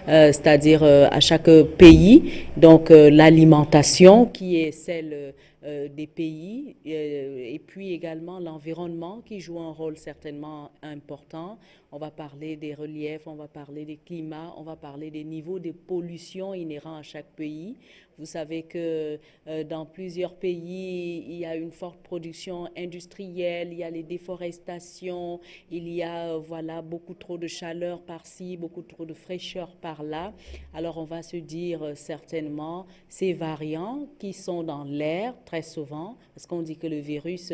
c'est-à-dire à chaque pays. Donc l'alimentation qui est celle des pays et puis également l'environnement qui joue un rôle certainement important. On va parler des reliefs, on va parler des climats, on va parler des niveaux de pollution inhérents à chaque pays. Vous savez que dans plusieurs pays, il y a une forte production industrielle, il y a les déforestations, il y a voilà, beaucoup trop de chaleur par-ci, beaucoup trop de fraîcheur par-là. Alors on va se dire certainement ces variants qui sont dans l'air très souvent, parce qu'on dit que le virus,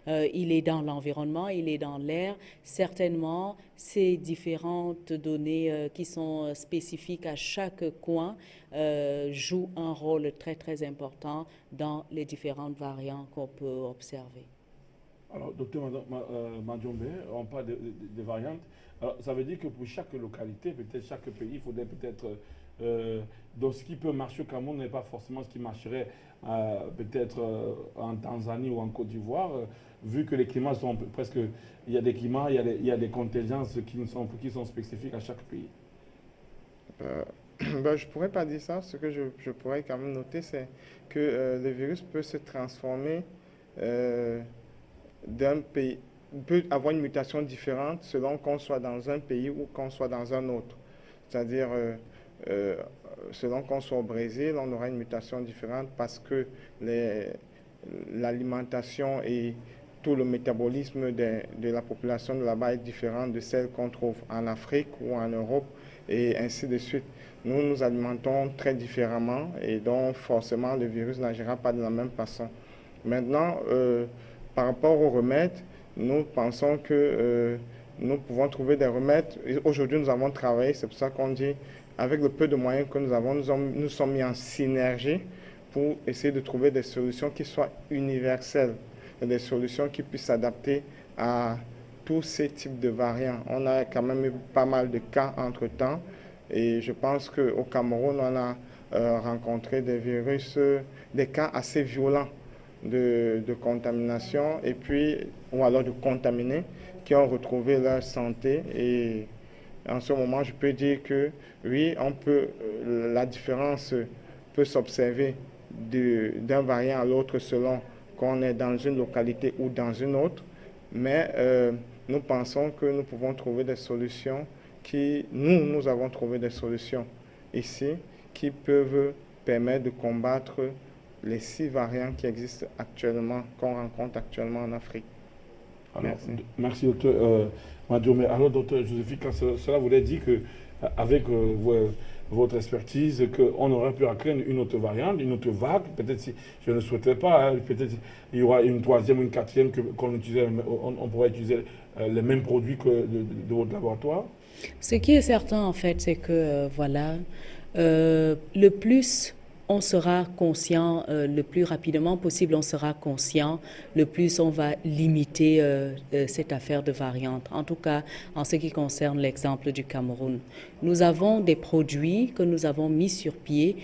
il est dans l'environnement, il est dans l'air. Certainement, ces différentes données qui sont spécifiques à chaque coin jouent un rôle très très important dans les différentes variantes qu'on peut observer. Alors, docteur Mandiombe, on parle de variantes. Alors, ça veut dire que pour chaque localité, peut-être chaque pays, il faudrait peut-être. Donc, ce qui peut marcher au Cameroun n'est pas forcément ce qui marcherait peut-être en Tanzanie ou en Côte d'Ivoire, vu que les climats sont presque. Il y a des climats, il y a des contingences qui sont spécifiques à chaque pays. Euh, ben, je ne pourrais pas dire ça. Ce que je pourrais quand même noter, c'est que le virus peut se transformer euh, d'un pays, peut avoir une mutation différente selon qu'on soit dans un pays ou qu'on soit dans un autre. C'est-à-dire, euh, selon qu'on soit au Brésil, on aura une mutation différente parce que l'alimentation et tout le métabolisme de la population de là-bas est différent de celle qu'on trouve en Afrique ou en Europe et ainsi de suite. Nous nous alimentons très différemment et donc forcément le virus n'agira pas de la même façon. Maintenant, par rapport aux remèdes, nous pensons que nous pouvons trouver des remèdes. Aujourd'hui, nous avons travaillé, c'est pour ça qu'on dit, avec le peu de moyens que nous avons, nous sommes mis en synergie pour essayer de trouver des solutions qui soient universelles, des solutions qui puissent s'adapter à tous ces types de variants. On a quand même eu pas mal de cas entre-temps et je pense qu'au Cameroun, on a rencontré des virus, des cas assez violents de contamination et puis, ou alors de contaminés qui ont retrouvé leur santé. Et en ce moment, je peux dire que oui, la différence peut s'observer d'un variant à l'autre selon qu'on est dans une localité ou dans une autre. Mais nous pensons que nous pouvons trouver des solutions nous avons trouvé des solutions ici qui peuvent permettre de combattre les 6 variants qui existent actuellement, qu'on rencontre actuellement en Afrique. Alors, Merci. merci, docteur Mandiombe. Alors, docteur Joséphine, cela voulait dire qu'avec votre expertise, qu'on aurait pu craindre une autre variante, une autre vague, peut-être si je ne souhaitais pas, hein, peut-être il y aura une troisième, une quatrième, on pourrait utiliser les mêmes produits que de votre laboratoire. Ce qui est certain en fait, c'est que voilà, le plus on sera conscient, le plus rapidement possible, on sera conscient, le plus on va limiter cette affaire de variante. En tout cas, en ce qui concerne l'exemple du Cameroun. Nous avons des produits que nous avons mis sur pied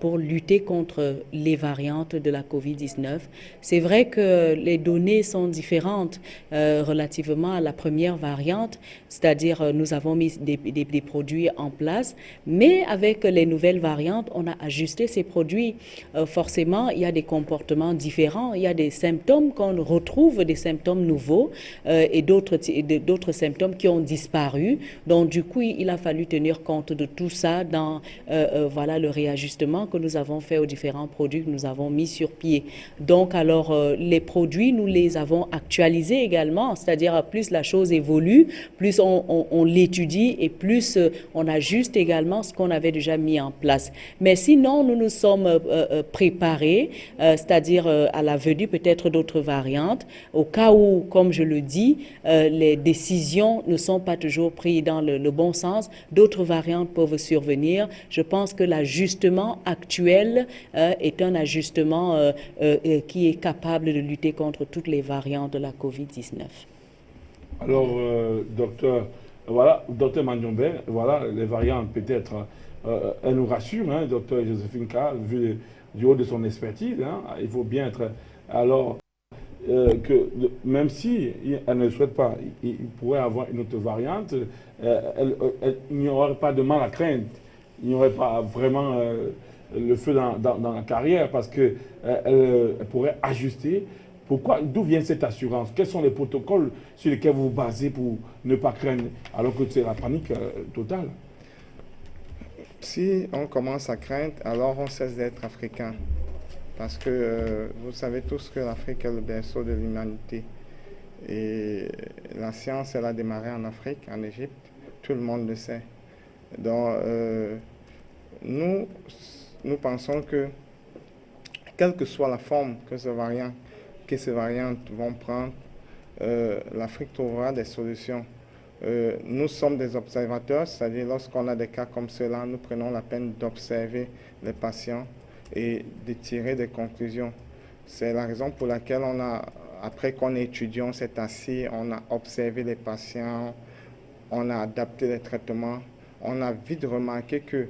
pour lutter contre les variantes de la COVID-19. C'est vrai que les données sont différentes relativement à la première variante, c'est-à-dire nous avons mis des produits en place, mais avec les nouvelles variantes, on a ajusté ces produits. Forcément, il y a des comportements différents, il y a des symptômes qu'on retrouve, des symptômes nouveaux et d'autres symptômes qui ont disparu. Donc, du coup, il a fallu tenir compte de tout ça dans voilà, le réajustement que nous avons fait aux différents produits que nous avons mis sur pied. Donc, alors, les produits, nous les avons actualisés également, c'est-à-dire plus la chose évolue, plus on l'étudie et plus on ajuste également ce qu'on avait déjà mis en place. Mais sinon, nous nous sommes préparés, c'est-à-dire à la venue peut-être d'autres variantes, au cas où, comme je le dis, les décisions ne sont pas toujours prises dans le bon sens, d'autres variantes peuvent survenir. Je pense que l'ajustement actuel est un ajustement qui est capable de lutter contre toutes les variantes de la COVID-19. Alors, docteur Mandiombe, voilà, les variantes peut-être, elles nous rassurent, hein, docteur Joséphine K, vu du haut de son expertise, hein, il faut bien être. Alors, même si elle ne le souhaite pas, il pourrait avoir une autre variante, il n'y aurait pas de mal à craindre. Il n'y aurait pas vraiment le feu dans la carrière parce qu'elle elle pourrait ajuster. Pourquoi, d'où vient cette assurance? Quels sont les protocoles sur lesquels vous vous basez pour ne pas craindre alors que c'est la panique totale? Si on commence à craindre, alors on cesse d'être africain. Parce que vous savez tous que l'Afrique est le berceau de l'humanité. Et la science, elle a démarré en Afrique, en Égypte. Tout le monde le sait. Donc, nous, nous pensons que, quelle que soit la forme que ces variantes vont prendre, l'Afrique trouvera des solutions. Nous sommes des observateurs, c'est-à-dire lorsqu'on a des cas comme cela, nous prenons la peine d'observer les patients et de tirer des conclusions. C'est la raison pour laquelle après qu'on ait étudié, on s'est assis, on a observé les patients, on a adapté les traitements. On a vite remarqué que,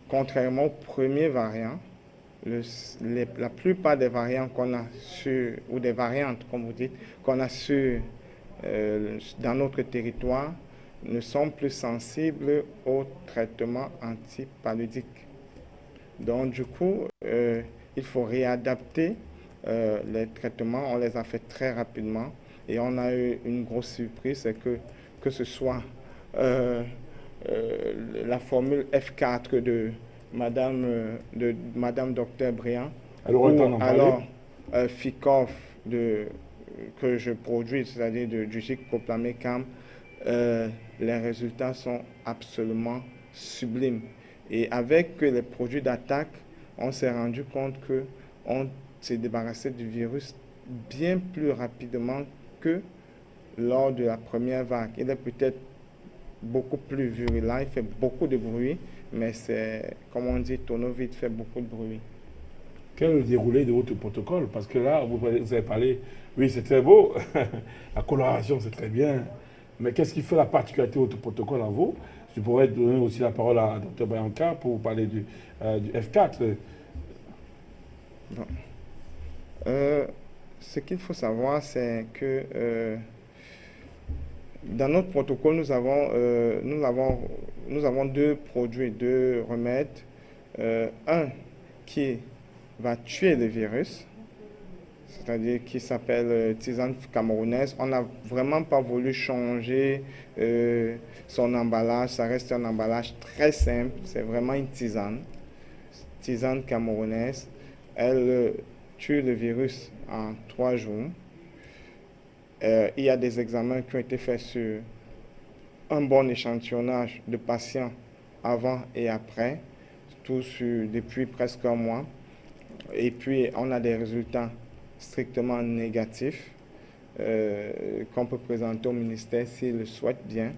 contrairement au premier variant, la plupart des variants qu'on a ou des variantes, comme vous dites, qu'on a dans notre territoire, ne sont plus sensibles au traitement antipaludique. Donc, du coup, il faut réadapter les traitements. On les a fait très rapidement et on a eu une grosse surprise, c'est que ce soit la formule F4 de Madame Dr Briand, ou alors FICOF que je produis, c'est-à-dire du Giclopamecam, les résultats sont absolument sublimes. Et avec les produits d'attaque, on s'est rendu compte qu'on s'est débarrassé du virus bien plus rapidement que lors de la première vague. Il est peut-être beaucoup plus virulent, il fait beaucoup de bruit, mais c'est, comme on dit, tonneau vide fait beaucoup de bruit. Quel est le déroulé de votre protocole? Parce que là, vous avez parlé, oui, c'est très beau, la coloration, c'est très bien, mais qu'est-ce qui fait la particularité de votre protocole à vous? Je pourrais donner aussi la parole à Dr Bianca pour parler du F4. Bon. Ce qu'il faut savoir, c'est que dans notre protocole, nous avons deux produits, deux remèdes. Un qui va tuer le virus, c'est-à-dire qui s'appelle tisane camerounaise. On n'a vraiment pas voulu changer son emballage. Ça reste un emballage très simple. C'est vraiment une tisane camerounaise. Elle tue le virus en 3 jours. Il y a des examens qui ont été faits sur un bon échantillonnage de patients avant et après, depuis presque un mois. Et puis, on a des résultats strictement négatifs qu'on peut présenter au ministère s'il le souhaite bien.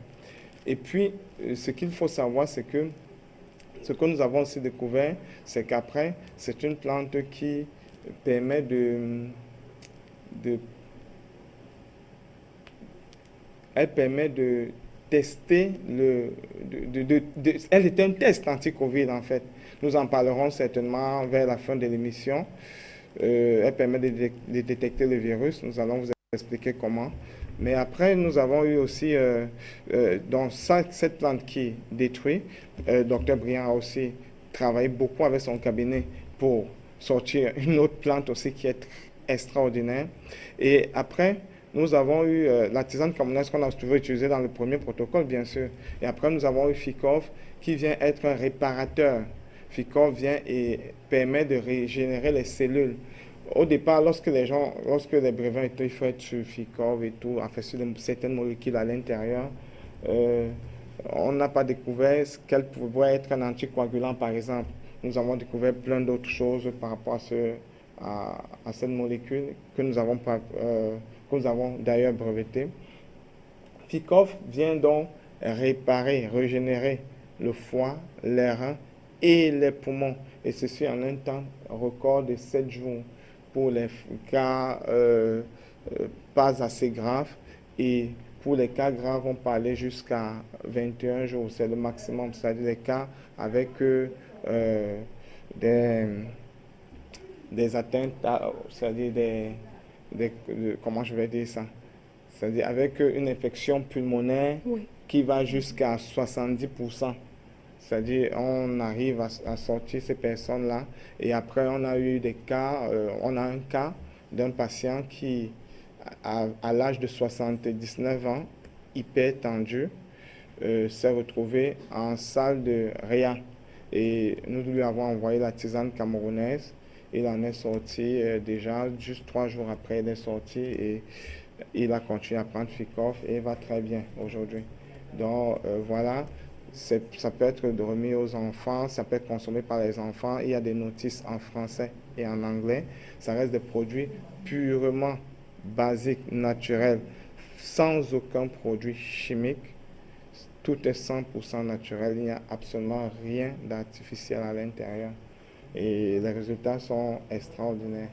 Et puis, ce qu'il faut savoir, c'est que ce que nous avons aussi découvert, c'est qu'après, c'est une plante qui permet elle permet de tester elle est un test anti-Covid en fait. Nous en parlerons certainement vers la fin de l'émission. Elle permet de détecter le virus. Nous allons vous expliquer comment. Mais après, nous avons eu aussi, dans cette plante qui détruit, Dr Briand a aussi travaillé beaucoup avec son cabinet pour sortir une autre plante aussi qui est extraordinaire. Et après, nous avons eu la tisane camerounaise qu'on a toujours utilisée dans le premier protocole, bien sûr. Et après, nous avons eu FICOF qui vient être un réparateur. FICOF vient et permet de régénérer les cellules. Au départ, lorsque les brevets étaient faits sur FICOF et tout, enfin sur certaines molécules à l'intérieur, on n'a pas découvert qu'elle pouvait être un anticoagulant, par exemple. Nous avons découvert plein d'autres choses par rapport à cette molécule que nous avons d'ailleurs brevetée. FICOF vient donc régénérer le foie, les reins et les poumons. Et ceci en un temps record de 7 jours pour les cas pas assez graves. Et pour les cas graves, on peut aller jusqu'à 21 jours. C'est le maximum, c'est-à-dire les cas avec des atteintes, c'est-à-dire comment je vais dire ça? C'est-à-dire avec une infection pulmonaire Oui. qui va jusqu'à 70%. C'est-à-dire on arrive à sortir ces personnes-là. Et après, on a eu des cas, on a un cas d'un patient qui, à l'âge de 79 ans, hyper tendu, s'est retrouvé en salle de réa. Et nous lui avons envoyé la tisane camerounaise. Il en est sorti déjà juste 3 jours après, il est sorti et il a continué à prendre Ficov et il va très bien aujourd'hui. Donc voilà, ça peut être remis aux enfants, ça peut être consommé par les enfants. Il y a des notices en français et en anglais. Ça reste des produits purement basiques, naturels, sans aucun produit chimique. Tout est 100% naturel, il n'y a absolument rien d'artificiel à l'intérieur. Et les résultats sont extraordinaires.